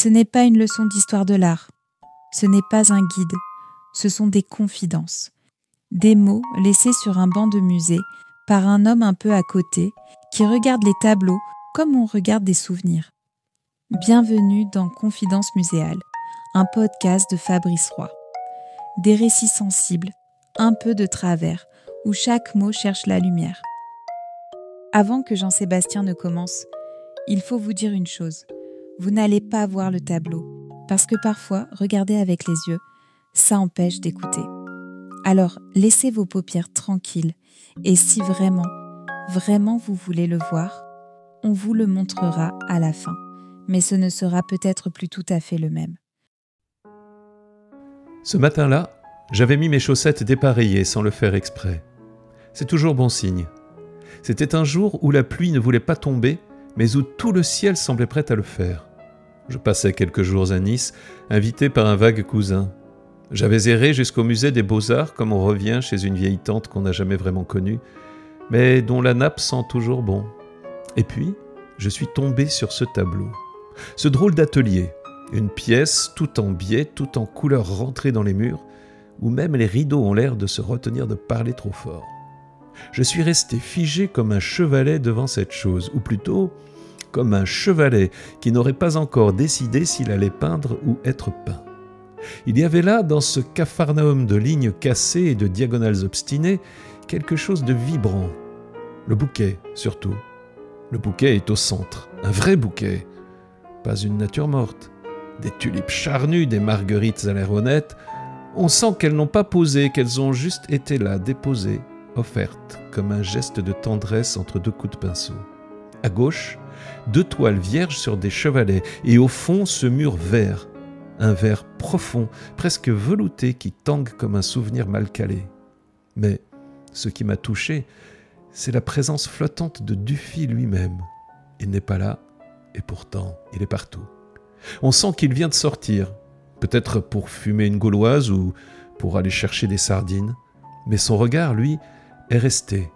Ce n'est pas une leçon d'histoire de l'art. Ce n'est pas un guide. Ce sont des confidences. Des mots laissés sur un banc de musée par un homme un peu à côté qui regarde les tableaux comme on regarde des souvenirs. Bienvenue dans Confidences muséales, un podcast de Fabrice Roy. Des récits sensibles, un peu de travers, où chaque mot cherche la lumière. Avant que Jean-Sébastien ne commence, il faut vous dire une chose. Vous n'allez pas voir le tableau, parce que parfois, regarder avec les yeux, ça empêche d'écouter. Alors, laissez vos paupières tranquilles, et si vraiment vous voulez le voir, on vous le montrera à la fin, mais ce ne sera peut-être plus tout à fait le même. Ce matin-là, j'avais mis mes chaussettes dépareillées sans le faire exprès. C'est toujours bon signe. C'était un jour où la pluie ne voulait pas tomber, mais où tout le ciel semblait prêt à le faire. Je passais quelques jours à Nice, invité par un vague cousin. J'avais erré jusqu'au musée des Beaux-Arts, comme on revient chez une vieille tante qu'on n'a jamais vraiment connue, mais dont la nappe sent toujours bon. Et puis, je suis tombé sur ce tableau. Ce drôle d'atelier, une pièce tout en biais, tout en couleurs rentrées dans les murs, où même les rideaux ont l'air de se retenir de parler trop fort. Je suis resté figé comme un chevalet devant cette chose, ou plutôt comme un chevalet qui n'aurait pas encore décidé s'il allait peindre ou être peint. Il y avait là, dans ce capharnaüm de lignes cassées et de diagonales obstinées, quelque chose de vibrant. Le bouquet, surtout. Le bouquet est au centre, un vrai bouquet, pas une nature morte. Des tulipes charnues, des marguerites à l'air honnête. On sent qu'elles n'ont pas posé, qu'elles ont juste été là, déposées, offertes, comme un geste de tendresse entre deux coups de pinceau. À gauche, 2 toiles vierges sur des chevalets, et au fond, ce mur vert. Un vert profond, presque velouté, qui tangue comme un souvenir mal calé. Mais ce qui m'a touché, c'est la présence flottante de Dufy lui-même. Il n'est pas là, et pourtant, il est partout. On sent qu'il vient de sortir, peut-être pour fumer une gauloise ou pour aller chercher des sardines, mais son regard, lui, est resté,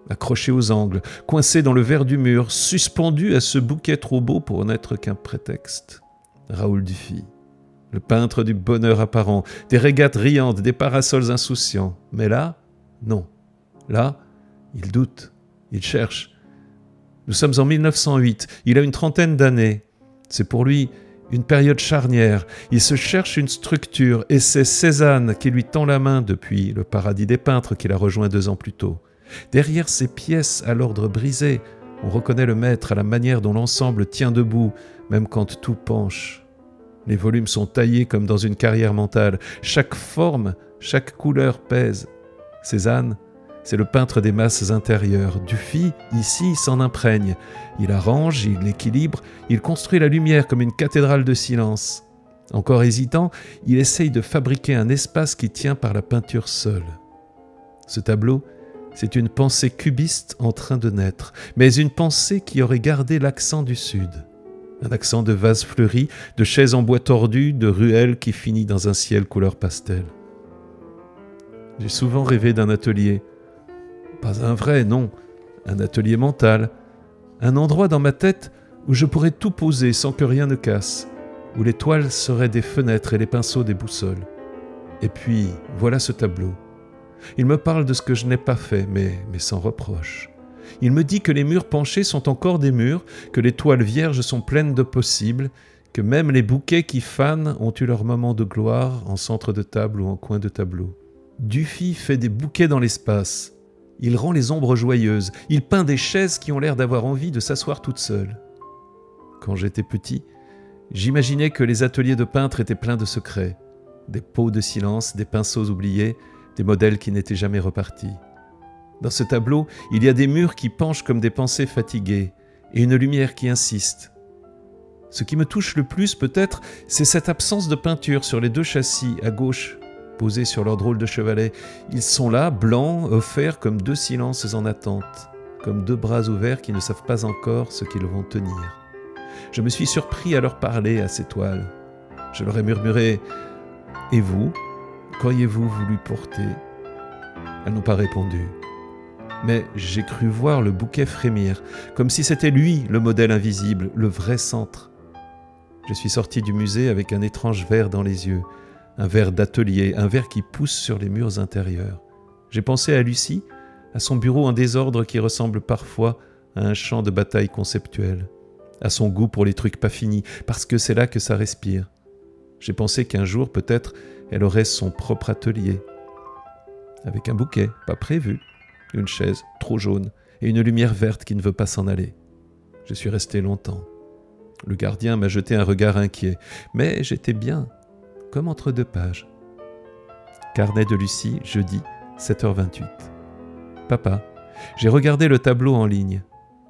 accroché aux angles, coincé dans le verre du mur, suspendu à ce bouquet trop beau pour n'être qu'un prétexte. Raoul Dufy, le peintre du bonheur apparent, des régates riantes, des parasols insouciants. Mais là, non. Là, il doute, il cherche. Nous sommes en 1908, il a une trentaine d'années. C'est pour lui une période charnière. Il se cherche une structure et c'est Cézanne qui lui tend la main depuis le paradis des peintres qu'il a rejoint 2 ans plus tôt. Derrière ces pièces à l'ordre brisé, on reconnaît le maître à la manière dont l'ensemble tient debout, même quand tout penche. Les volumes sont taillés comme dans une carrière mentale. Chaque forme, chaque couleur pèse. Cézanne, c'est le peintre des masses intérieures. Dufy, ici, s'en imprègne. Il arrange, il équilibre, il construit la lumière comme une cathédrale de silence. Encore hésitant, il essaye de fabriquer un espace qui tient par la peinture seule. Ce tableau, c'est une pensée cubiste en train de naître, mais une pensée qui aurait gardé l'accent du Sud. Un accent de vase fleuri, de chaises en bois tordu, de ruelle qui finit dans un ciel couleur pastel. J'ai souvent rêvé d'un atelier. Pas un vrai, non, un atelier mental. Un endroit dans ma tête où je pourrais tout poser sans que rien ne casse, où les toiles seraient des fenêtres et les pinceaux des boussoles. Et puis, voilà ce tableau. Il me parle de ce que je n'ai pas fait, mais sans reproche. Il me dit que les murs penchés sont encore des murs, que les toiles vierges sont pleines de possibles, que même les bouquets qui fanent ont eu leur moment de gloire en centre de table ou en coin de tableau. Dufy fait des bouquets dans l'espace. Il rend les ombres joyeuses. Il peint des chaises qui ont l'air d'avoir envie de s'asseoir toutes seules. Quand j'étais petit, j'imaginais que les ateliers de peintres étaient pleins de secrets. Des pots de silence, des pinceaux oubliés, des modèles qui n'étaient jamais repartis. Dans ce tableau, il y a des murs qui penchent comme des pensées fatiguées et une lumière qui insiste. Ce qui me touche le plus, peut-être, c'est cette absence de peinture sur les 2 châssis à gauche, posés sur leur drôle de chevalet. Ils sont là, blancs, offerts comme 2 silences en attente, comme 2 bras ouverts qui ne savent pas encore ce qu'ils vont tenir. Je me suis surpris à leur parler, à ces toiles. Je leur ai murmuré « Et vous, qu'auriez-vous voulu porter ?» Elles n'ont pas répondu. Mais j'ai cru voir le bouquet frémir, comme si c'était lui le modèle invisible, le vrai centre. Je suis sorti du musée avec un étrange verre dans les yeux, un verre d'atelier, un verre qui pousse sur les murs intérieurs. J'ai pensé à Lucie, à son bureau en désordre qui ressemble parfois à un champ de bataille conceptuel, à son goût pour les trucs pas finis, parce que c'est là que ça respire. J'ai pensé qu'un jour, peut-être, elle aurait son propre atelier, avec un bouquet, pas prévu, une chaise trop jaune et une lumière verte qui ne veut pas s'en aller. Je suis resté longtemps. Le gardien m'a jeté un regard inquiet, mais j'étais bien, comme entre deux pages. Carnet de Lucie, jeudi, 7h28. Papa, j'ai regardé le tableau en ligne.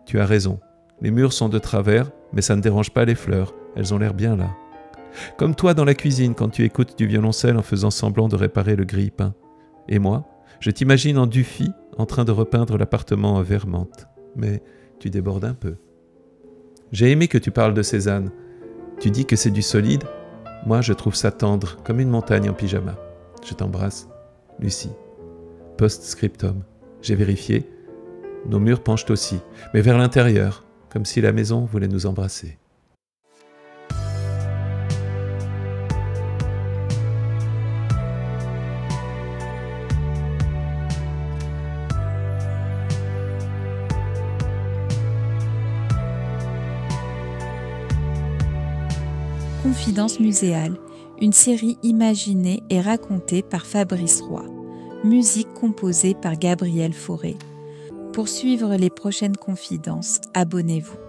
Tu as raison, les murs sont de travers, mais ça ne dérange pas les fleurs, elles ont l'air bien là. Comme toi dans la cuisine quand tu écoutes du violoncelle en faisant semblant de réparer le grille-pain. Et moi, je t'imagine en Dufy en train de repeindre l'appartement en vert menthe. Mais tu débordes un peu. J'ai aimé que tu parles de Cézanne. Tu dis que c'est du solide. Moi, je trouve ça tendre, comme une montagne en pyjama. Je t'embrasse, Lucie. Post-scriptum. J'ai vérifié. Nos murs penchent aussi, mais vers l'intérieur, comme si la maison voulait nous embrasser. Confidence muséale, une série imaginée et racontée par Fabrice Roy. Musique composée par Gabriel Fauré. Pour suivre les prochaines confidences, abonnez-vous.